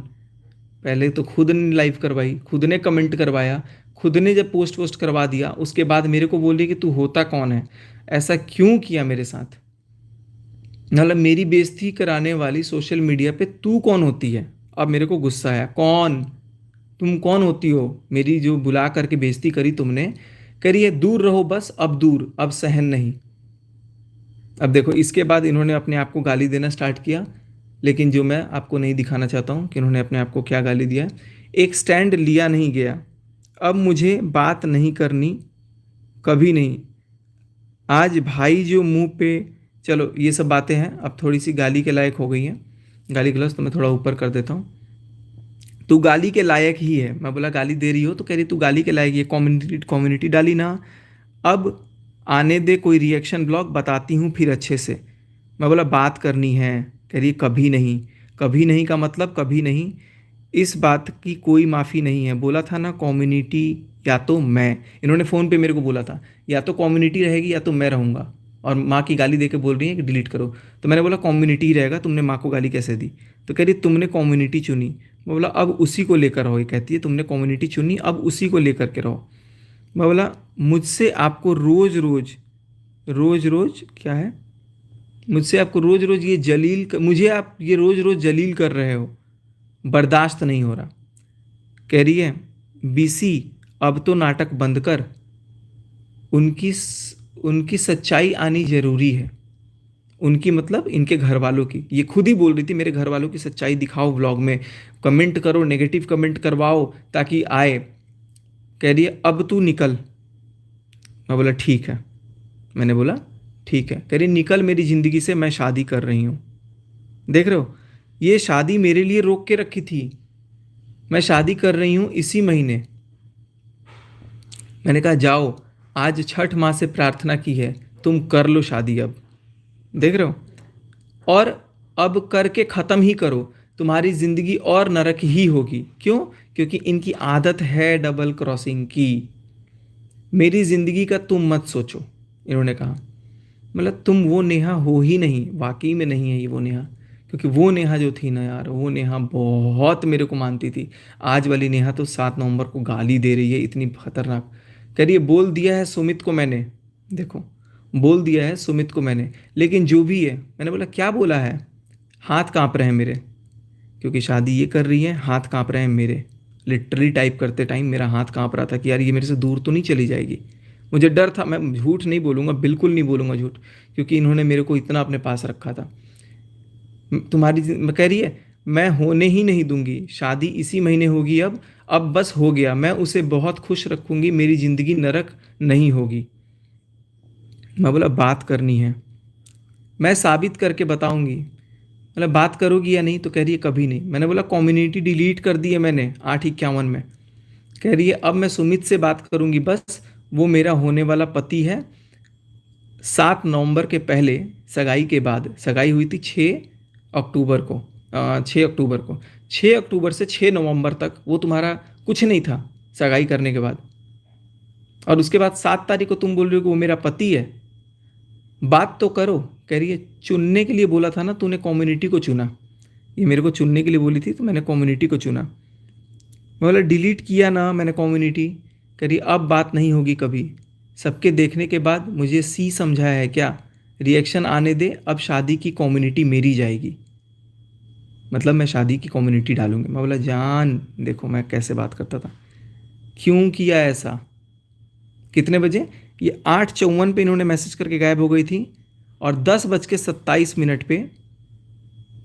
पहले तो खुद ने लाइव करवाई, खुद ने कमेंट करवाया, खुद ने जब पोस्ट वोस्ट करवा दिया, उसके बाद मेरे को बोल रही कि तू होता कौन है? ऐसा क्यों किया मेरे साथ? मतलब मेरी बेइज्जती कराने वाली सोशल मीडिया पे तू कौन होती है? अब मेरे को गुस्सा आया, कौन? तुम कौन होती हो? मेरी जो बुला करके बेइज्जती करी तुमने, करी है दूर रहो बस, अब दूर, अब सहन नहीं। अब देखो, इसके बाद इन्होंने अपने आप को गाली देना स्टार्ट किया, लेकिन जो मैं आपको नहीं दिखाना चाहता हूँ कि इन्होंने अपने आप को क्या गाली दिया है। एक स्टैंड लिया नहीं गया। अब मुझे बात नहीं करनी, कभी नहीं। आज भाई जो मुंह पे, चलो ये सब बातें हैं, अब थोड़ी सी गाली के लायक हो गई हैं। गाली गलौज तो मैं थोड़ा ऊपर कर देता हूँ। तू गाली के लायक ही है। मैं बोला गाली दे रही हो? तो कह रही तू गाली के लायक, ये कम्युनिटी कम्युनिटी डाली ना। अब आने दे कोई रिएक्शन ब्लॉग, बताती हूँ फिर अच्छे से। मैं बोला बात करनी है। कह रही कभी नहीं। कभी नहीं का मतलब कभी नहीं। इस बात की कोई माफ़ी नहीं है। बोला था ना कम्युनिटी या तो मैं, इन्होंने फ़ोन पे मेरे को बोला था या तो कम्युनिटी रहेगी या तो मैं रहूँगा, और माँ की गाली दे के बोल रही है कि डिलीट करो। तो मैंने बोला कम्युनिटी ही रहेगा, तुमने माँ को गाली कैसे दी? तो कह रही तुमने कम्युनिटी चुनी। मैं बोला अब उसी को लेकर रहो। ये कहती है तुमने कम्युनिटी चुनी, अब उसी को लेकर के रहो। मैं बोला मुझसे आपको रोज़ रोज़, रोज़ रोज़ क्या है, मुझसे आपको रोज़ रोज़ ये मुझे आप ये रोज़ रोज़ जलील कर रहे हो, बर्दाश्त नहीं हो रहा। कह रही है बीसी अब तो नाटक बंद कर, उनकी उनकी सच्चाई आनी ज़रूरी है। उनकी मतलब इनके घर वालों की, ये खुद ही बोल रही थी मेरे घर वालों की सच्चाई दिखाओ व्लॉग में, कमेंट करो, नेगेटिव कमेंट करवाओ ताकि आए। कह रही है अब तू निकल। मैं बोला ठीक है। मैंने बोला ठीक है। कह रही निकल मेरी ज़िंदगी से, मैं शादी कर रही हूँ। देख रहे हो, ये शादी मेरे लिए रोक के रखी थी। मैं शादी कर रही हूँ इसी महीने। मैंने कहा जाओ, आज छठ माँ से प्रार्थना की है, तुम कर लो शादी अब। देख रहे हो, और अब करके ख़त्म ही करो, तुम्हारी ज़िंदगी और नरक ही होगी। क्यों? क्योंकि इनकी आदत है डबल क्रॉसिंग की। मेरी ज़िंदगी का तुम मत सोचो, इन्होंने कहा। मतलब तुम वो नेहा हो ही नहीं, वाकई में नहीं है ये वो नेहा। क्योंकि वो नेहा जो थी ना यार, वो नेहा बहुत मेरे को मानती थी। आज वाली नेहा तो 7 नवंबर को गाली दे रही है, इतनी खतरनाक। कह रही है बोल दिया है सुमित को मैंने। देखो, बोल दिया है सुमित को मैंने, लेकिन जो भी है। मैंने बोला क्या बोला है? हाथ काँप रहे हैं मेरे, क्योंकि शादी ये कर रही है, हाथ काँप रहे हैं मेरे। लिटरली टाइप करते टाइम मेरा हाथ काँप रहा था कि यार ये मेरे से दूर तो नहीं चली जाएगी। मुझे डर था, मैं झूठ नहीं बोलूँगा, बिल्कुल नहीं बोलूँगा झूठ, क्योंकि इन्होंने मेरे को इतना अपने पास रखा था। तुम्हारी मैं कह रही है मैं होने ही नहीं दूंगी, शादी इसी महीने होगी अब बस हो गया, मैं उसे बहुत खुश रखूंगी, मेरी ज़िंदगी नरक नहीं होगी। मैं बोला बात करनी है, मैं साबित करके बताऊंगी। मतलब बात करोगी या नहीं? तो कह रही है कभी नहीं। मैंने बोला कम्युनिटी डिलीट कर दी है मैंने 8:51 में। कह रही है अब मैं सुमित से बात करूंगी बस, वो मेरा होने वाला पति है। 7 नवंबर के पहले, सगाई के बाद, सगाई हुई थी 6 अक्टूबर को, 6 अक्टूबर को, 6 अक्टूबर से 6 नवंबर तक वो तुम्हारा कुछ नहीं था सगाई करने के बाद। और उसके बाद 7 तारीख को तुम बोल रहे हो कि वो मेरा पति है। बात तो करो। कह रही है चुनने के लिए बोला था ना तूने, कम्युनिटी को चुना। ये मेरे को चुनने के लिए बोली थी तो मैंने कम्युनिटी को चुना। मैं बोला डिलीट किया ना मैंने कम्युनिटी। कह रही अब बात नहीं होगी कभी, सबके देखने के बाद मुझे सी समझाया है क्या? रिएक्शन आने दे, अब शादी की कम्युनिटी मेरी जाएगी। मतलब मैं शादी की कम्युनिटी डालूंगी। मैं बोला जान देखो मैं कैसे बात करता था, क्यों किया ऐसा? कितने बजे? ये 8:54 पे इन्होंने मैसेज करके गायब हो गई थी, और 10:27 पे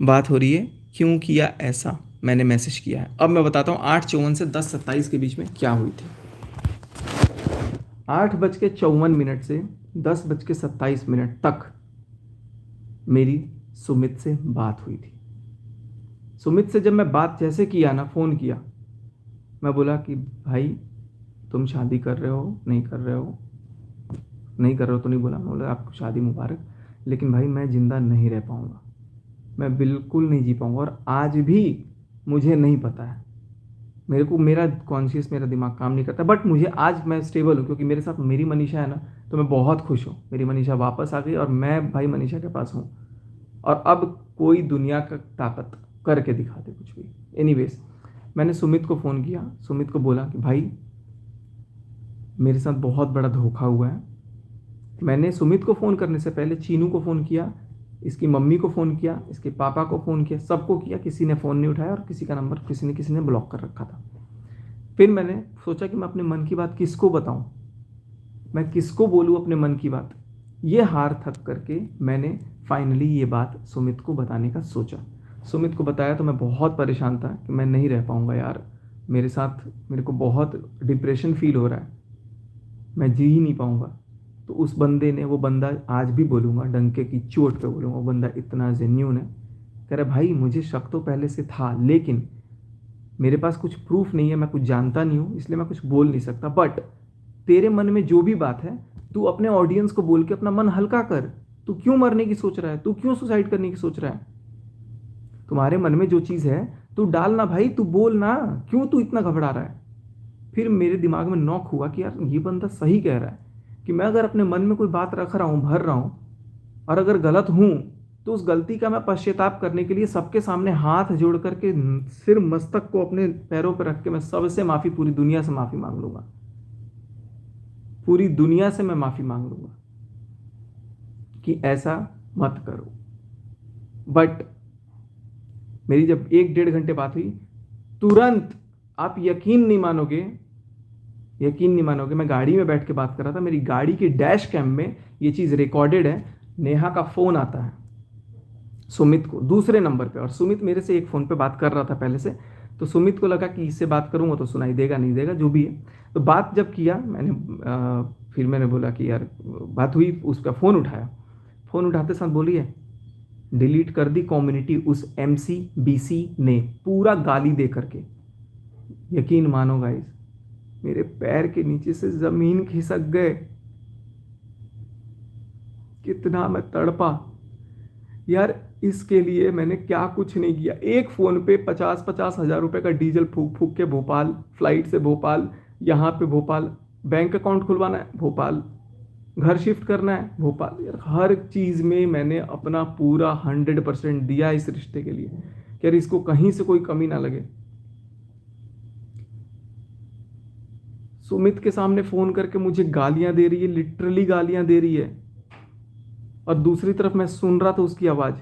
बात हो रही है क्यों किया ऐसा, मैंने मैसेज किया है। अब मैं बताता हूँ 8:54 से 10:27 के बीच में क्या हुई थी। 8:54 से 10:27 तक मेरी सुमित से बात हुई थी। सुमित से जब मैं बात जैसे किया ना, फ़ोन किया, मैं बोला कि भाई तुम शादी कर रहे हो नहीं कर रहे हो, नहीं कर रहे हो तो नहीं बोला, मैं बोला आपको शादी मुबारक, लेकिन भाई मैं ज़िंदा नहीं रह पाऊँगा, मैं बिल्कुल नहीं जी पाऊँगा। और आज भी मुझे नहीं पता है, मेरे को मेरा कॉन्शियस, मेरा दिमाग काम नहीं करता, बट मुझे आज मैं स्टेबल हूँ क्योंकि मेरे साथ मेरी मनीषा है ना, तो मैं बहुत खुश हूँ। मेरी मनीषा वापस आ गई और मैं भाई मनीषा के पास हूँ, और अब कोई दुनिया का ताकत करके दिखा दे कुछ भी। एनीवेज, मैंने सुमित को फ़ोन किया, सुमित को बोला कि भाई मेरे साथ बहुत बड़ा धोखा हुआ है। मैंने सुमित को फ़ोन करने से पहले चीनू को फ़ोन किया, इसकी मम्मी को फ़ोन किया, इसके पापा को फ़ोन किया, सबको किया, किसी ने फ़ोन नहीं उठाया और किसी का नंबर किसी ने ब्लॉक कर रखा था। फिर मैंने सोचा कि मैं अपने मन की बात किसको बताऊं, मैं किसको बोलूं अपने मन की बात। ये हार थक करके मैंने फाइनली ये बात सुमित को बताने का सोचा। सुमित को बताया तो मैं बहुत परेशान था कि मैं नहीं रह पाऊंगा यार, मेरे साथ मेरे को बहुत डिप्रेशन फील हो रहा है, मैं जी ही नहीं पाऊंगा। तो उस बंदे ने, वो बंदा आज भी बोलूँगा, डंके की चोट पे बोलूँगा, वो बंदा इतना जेन्यून है। कह रहा भाई मुझे शक तो पहले से था, लेकिन मेरे पास कुछ प्रूफ नहीं है, मैं कुछ जानता नहीं हूँ, इसलिए मैं कुछ बोल नहीं सकता। बट तेरे मन में जो भी बात है, तू अपने ऑडियंस को बोल के अपना मन हल्का कर। तू क्यों मरने की सोच रहा है, तू क्यों सुसाइड करने की सोच रहा है? तुम्हारे मन में जो चीज़ है तू डालना भाई, तू बोल ना, क्यों तू इतना घबरा रहा है? फिर मेरे दिमाग में नॉक हुआ कि यार ये बंदा सही कह रहा है, कि मैं अगर अपने मन में कोई बात रख रहा हूँ, भर रहा हूँ, और अगर गलत हूँ, तो उस गलती का मैं पश्चाताप करने के लिए सबके सामने हाथ जोड़ करके, सिर मस्तक को अपने पैरों पर रख के मैं सबसे माफ़ी, पूरी दुनिया से माफ़ी मांग लूँगा, पूरी दुनिया से मैं माफ़ी मांग लूँगा कि ऐसा मत करो। बट मेरी जब 1-1.5 घंटे बात हुई, तुरंत, आप यकीन नहीं मानोगे, मैं गाड़ी में बैठ के बात कर रहा था, मेरी गाड़ी के डैश कैम में ये चीज़ रिकॉर्डेड है। नेहा का फ़ोन आता है सुमित को दूसरे नंबर पे, और सुमित मेरे से एक फ़ोन पे बात कर रहा था पहले से, तो सुमित को लगा कि इससे बात करूँगा तो सुनाई देगा नहीं देगा, जो भी है। तो बात जब किया मैंने, फिर मैंने बोला कि यार बात हुई, उसका फ़ोन उठाया, फ़ोन उठाते साथ बोली है, डिलीट कर दी कम्युनिटी उस MCBC ने, पूरा गाली दे करके। यकीन मानो गाइस, मेरे पैर के नीचे से ज़मीन खिसक गए, कितना मैं तड़पा यार। इसके लिए मैंने क्या कुछ नहीं किया, एक फ़ोन पे 50-50 हज़ार रुपये का डीजल फूक फूक के भोपाल, फ्लाइट से भोपाल, यहाँ पे भोपाल, बैंक अकाउंट खुलवाना है भोपाल, घर शिफ्ट करना है भोपाल, यार हर चीज़ में मैंने अपना पूरा 100% दिया इस रिश्ते के लिए, कि यार इसको कहीं से कोई कमी ना लगे। सुमित के सामने फ़ोन करके मुझे गालियां दे रही है, लिटरली गालियां दे रही है, और दूसरी तरफ मैं सुन रहा था उसकी आवाज़।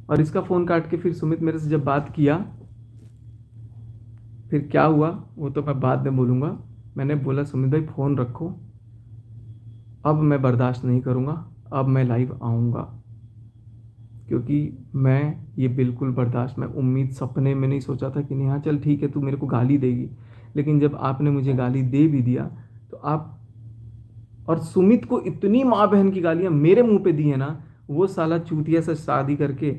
और इसका फ़ोन काट के फिर सुमित मेरे से जब बात किया, फिर क्या हुआ वो तो मैं बाद में बोलूँगा। मैंने बोला सुमित भाई फ़ोन रखो, अब मैं बर्दाश्त नहीं करूँगा, अब मैं लाइव आऊँगा, क्योंकि मैं ये बिल्कुल बर्दाश्त, मैं उम्मीद सपने में नहीं सोचा था कि नेहा चल ठीक है तू मेरे को गाली देगी, लेकिन जब आपने मुझे गाली दे भी दिया तो आप, और सुमित को इतनी माँ बहन की गालियाँ मेरे मुंह पे दी है ना, वो साला चूतिया से शादी करके,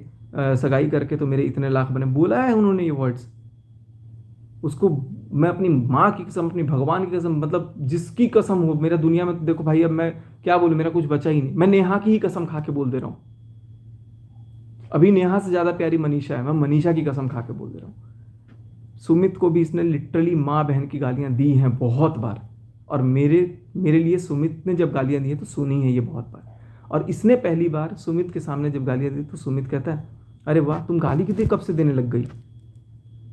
सगाई करके तो मेरे इतने लाख बने, बोला है उन्होंने ये वर्ड्स। उसको मैं अपनी माँ की कसम, अपनी भगवान की कसम, मतलब जिसकी कसम हो मेरा दुनिया में, देखो भाई अब मैं क्या बोलूँ, मेरा कुछ बचा ही नहीं, मैं नेहा की ही कसम खा के बोल दे रहा हूँ। अभी नेहा से ज़्यादा प्यारी मनीषा है, मैं मनीषा की कसम खा के बोल दे रहा हूँ। सुमित को भी इसने लिटरली माँ बहन की गालियाँ दी हैं बहुत बार, और मेरे लिए सुमित ने जब गालियाँ दी हैं तो सुनी है ये बहुत बार। और इसने पहली बार सुमित के सामने जब गालियाँ दी तो सुमित कहता है अरे वाह तुम गाली कितने कब से देने लग गई?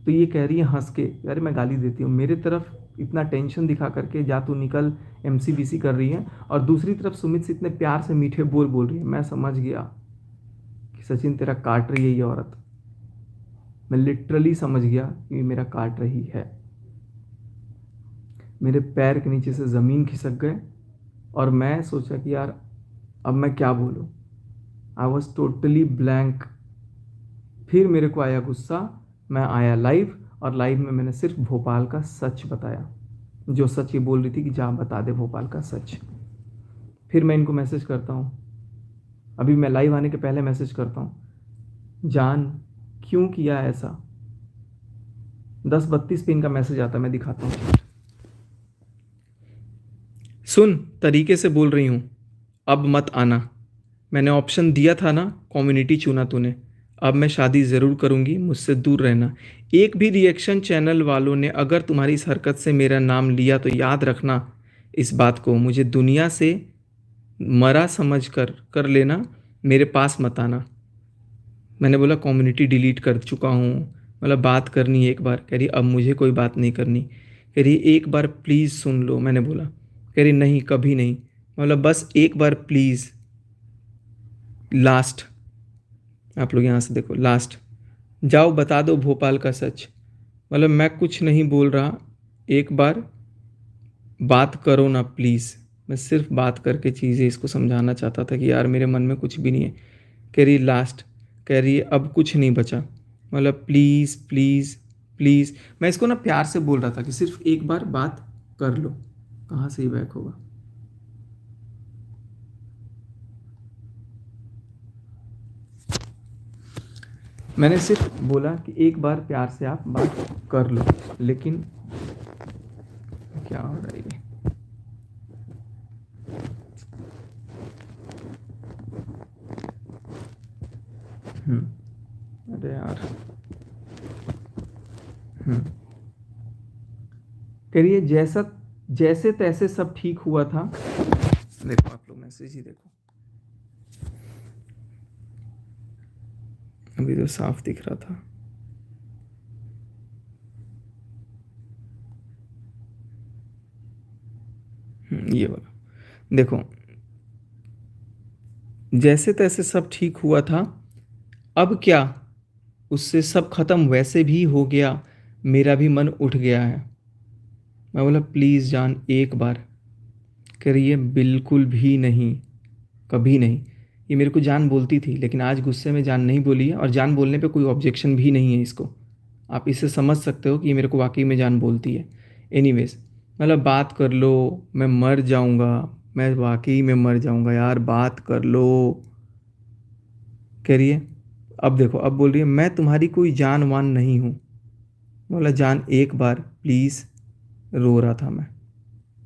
तो ये कह रही है हंस के, अरे मैं गाली देती हूँ, मेरे तरफ इतना टेंशन दिखा करके जा तू निकल MCBC कर रही है, और दूसरी तरफ सुमित से इतने प्यार से मीठे बोल रही है। मैं समझ गया कि सचिन तेरा काट रही है ये औरत, मैं लिटरली समझ गया कि मेरा काट रही है। मेरे पैर के नीचे से ज़मीन खिसक गए, और मैं सोचा कि यार अब मैं क्या बोलूँ, आई वॉज टोटली ब्लैंक। फिर मेरे को आया गुस्सा, मैं आया लाइव, और लाइव में मैंने सिर्फ भोपाल का सच बताया, जो सच ये बोल रही थी कि जा बता दे भोपाल का सच। फिर मैं इनको मैसेज करता हूँ, अभी मैं लाइव आने के पहले मैसेज करता हूँ, जान क्यों किया ऐसा? 10:32 पे इनका मैसेज आता है, मैं दिखाता हूँ। सुन, तरीके से बोल रही हूँ, अब मत आना। मैंने ऑप्शन दिया था ना, कम्युनिटी चुना तूने। अब मैं शादी ज़रूर करूँगी, मुझसे दूर रहना। एक भी रिएक्शन चैनल वालों ने अगर तुम्हारी इस हरकत से मेरा नाम लिया तो याद रखना इस बात को, मुझे दुनिया से मरा समझ कर लेना, मेरे पास मत आना। मैंने बोला कम्युनिटी डिलीट कर चुका हूँ, मतलब बात करनी है एक बार। कह रही अब मुझे कोई बात नहीं करनी। कह रही एक बार प्लीज़ सुन लो। मैंने बोला, कह रही नहीं कभी नहीं। मतलब बस एक बार प्लीज़, लास्ट। आप लोग यहाँ से देखो, लास्ट। जाओ बता दो भोपाल का सच। मतलब मैं कुछ नहीं बोल रहा, एक बार बात करो ना प्लीज़। मैं सिर्फ बात करके चीज़ें इसको समझाना चाहता था कि यार मेरे मन में कुछ भी नहीं है। कह रही लास्ट, कह रही अब कुछ नहीं बचा, मतलब प्लीज़ प्लीज़ प्लीज़। मैं इसको ना प्यार से बोल रहा था कि सिर्फ एक बार बात कर लो। कहाँ से ही बैक होगा? मैंने सिर्फ बोला कि एक बार प्यार से आप बात कर लो, लेकिन क्या हो रहा है ये? अरे यार। करिए जैसा जैसे तैसे सब ठीक हुआ था। देखो आप लोग मैसेज ही देखो, अभी तो साफ दिख रहा था। ये वाला देखो, जैसे तैसे सब ठीक हुआ था, अब क्या उससे सब खत्म वैसे भी हो गया, मेरा भी मन उठ गया है। मैं बोला प्लीज़ जान एक बार। करिए बिल्कुल भी नहीं, कभी नहीं। ये मेरे को जान बोलती थी, लेकिन आज गुस्से में जान नहीं बोली है, और जान बोलने पे कोई ऑब्जेक्शन भी नहीं है इसको। आप इससे समझ सकते हो कि ये मेरे को वाकई में जान बोलती है। एनीवेज, मतलब बात कर लो, मैं मर जाऊंगा, मैं वाकई में मर जाऊंगा यार, बात कर लो। कह रही है अब देखो, अब बोल रही है मैं तुम्हारी कोई जान वान नहीं हूँ। बोला जान एक बार प्लीज़। रो रहा था मैं,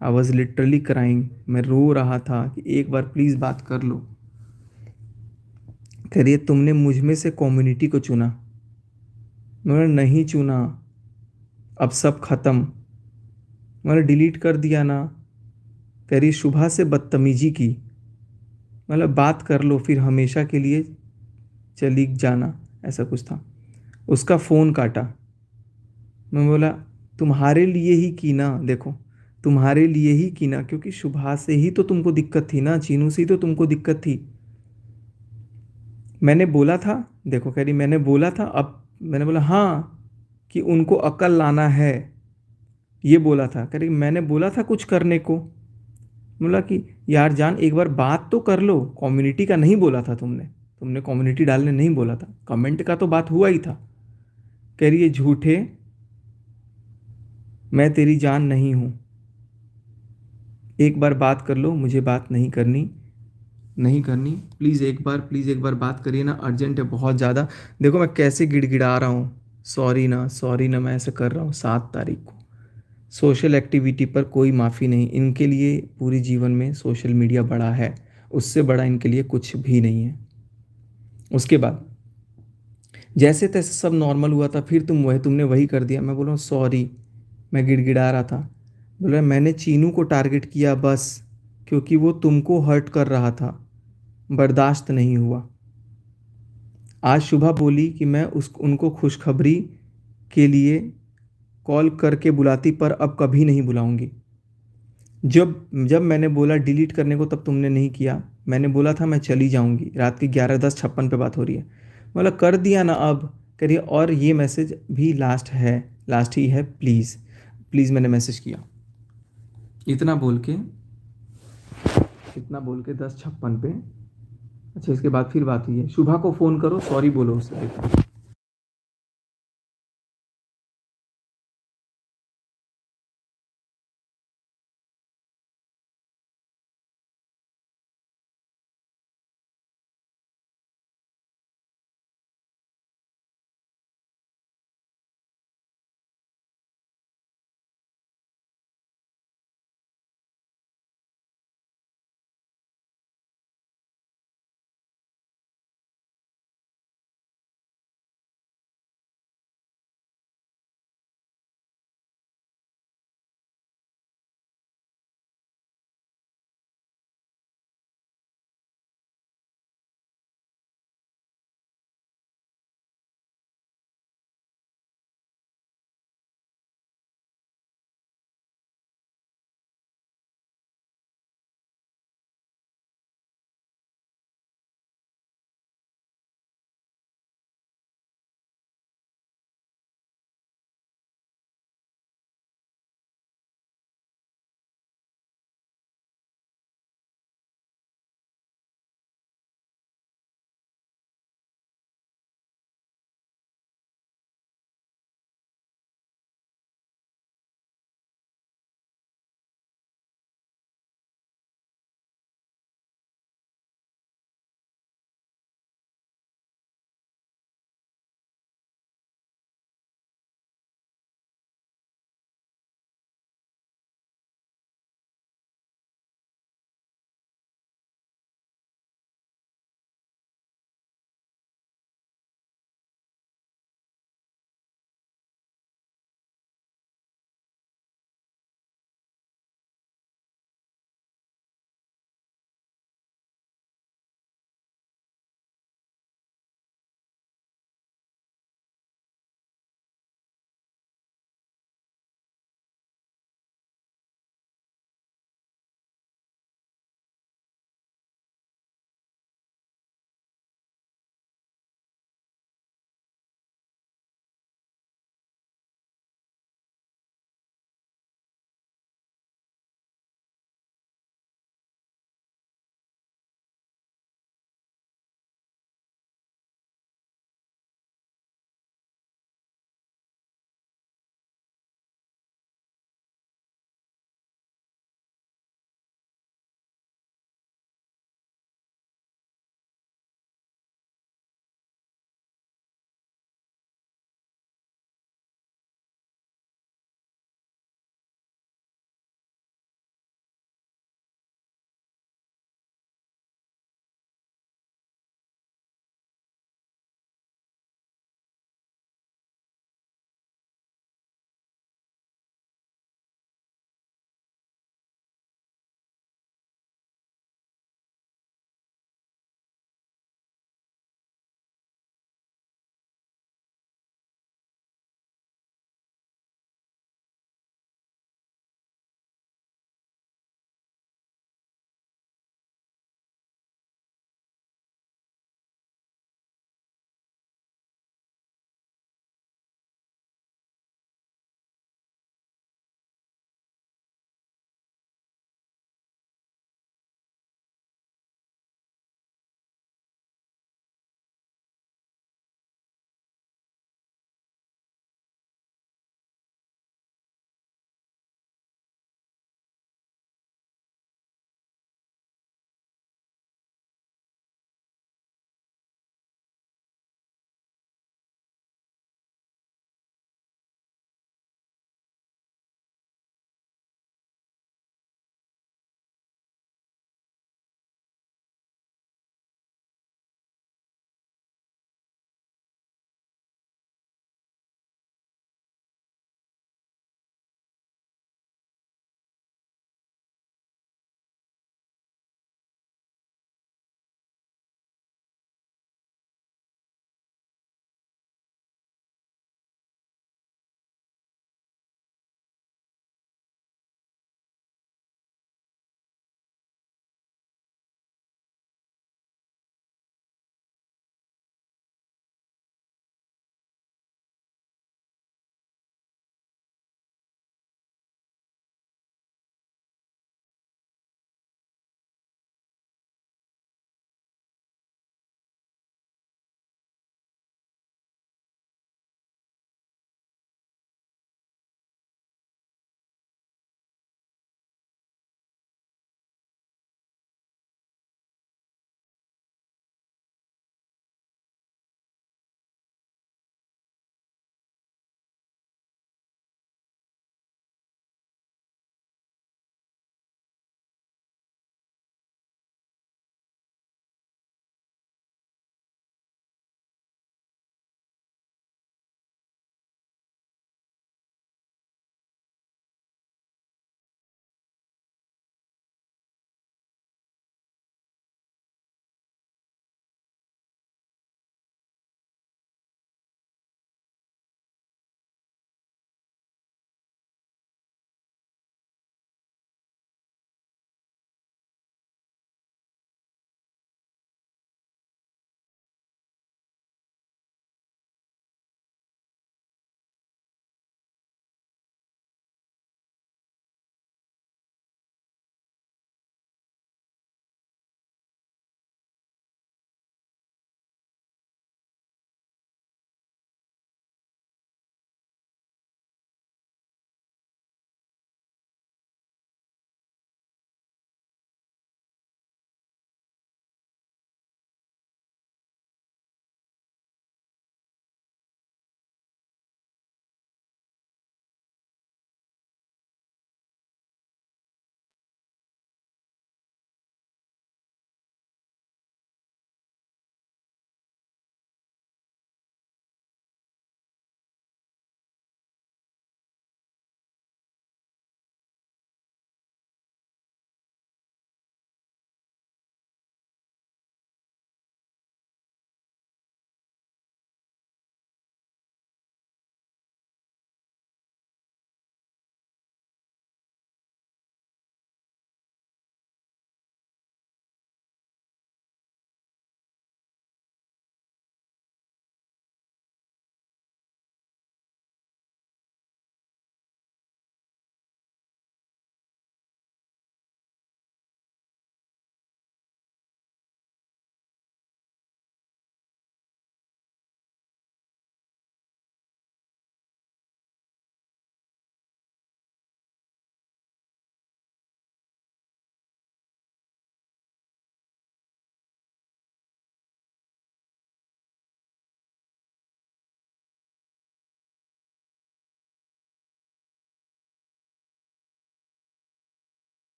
आई वॉज लिटरली क्राइंग। मैं रो रहा था कि एक बार प्लीज़ बात कर लो। कह रही है तुमने मुझ में से कम्युनिटी को चुना। मैंने नहीं चुना, अब सब खत्म, मैंने डिलीट कर दिया ना। कह रही शुभा से बदतमीजी की, मतलब बात कर लो फिर हमेशा के लिए चली जाना, ऐसा कुछ था। उसका फ़ोन काटा। मैं बोला तुम्हारे लिए ही की ना, देखो तुम्हारे लिए ही की ना, क्योंकि शुभा से ही तो तुमको दिक्कत थी ना, चीनू से ही तो तुमको दिक्कत थी। मैंने बोला था, देखो कह रही मैंने बोला था, अब मैंने बोला हाँ कि उनको अकल लाना है, ये बोला था। कह रही मैंने बोला था कुछ करने को। बोला कि यार जान एक बार बात तो कर लो, कम्युनिटी का नहीं बोला था तुमने, तुमने कम्युनिटी डालने नहीं बोला था, कमेंट का तो बात हुआ ही था। कह रही है झूठे, मैं तेरी जान नहीं हूँ, एक बार बात कर लो, मुझे बात नहीं करनी, नहीं करनी, प्लीज़ एक बार, प्लीज़ एक बार बात करिए ना, अर्जेंट है बहुत ज़्यादा। देखो मैं कैसे गिड़गिड़ा रहा हूँ, सॉरी ना सॉरी ना, मैं ऐसे कर रहा हूँ 7 तारीख को। सोशल एक्टिविटी पर कोई माफ़ी नहीं, इनके लिए पूरी जीवन में सोशल मीडिया बड़ा है, उससे बड़ा इनके लिए कुछ भी नहीं है। उसके बाद जैसे तैसे सब नॉर्मल हुआ था, फिर तुमने वही कर दिया। मैं बोल रहा हूँ सॉरी, मैं गिड़गिड़ा रहा था। बोल रहा मैंने चीनू को टारगेट किया बस, क्योंकि वो तुमको हर्ट कर रहा था, बर्दाश्त नहीं हुआ। आज सुबह बोली कि मैं उनको खुशखबरी के लिए कॉल करके बुलाती, पर अब कभी नहीं बुलाऊंगी। जब जब मैंने बोला डिलीट करने को, तब तुमने नहीं किया। मैंने बोला था मैं चली जाऊंगी, रात के 11:10:56 पे बात हो रही है। बोला कर दिया ना अब। करिए और ये मैसेज भी लास्ट है, लास्ट ही है, प्लीज़ प्लीज़। मैंने मैसेज किया इतना बोल के, 10:56 पे। अच्छा इसके बाद फिर बात हुई है, शुभा को फ़ोन करो, सॉरी बोलो उससे।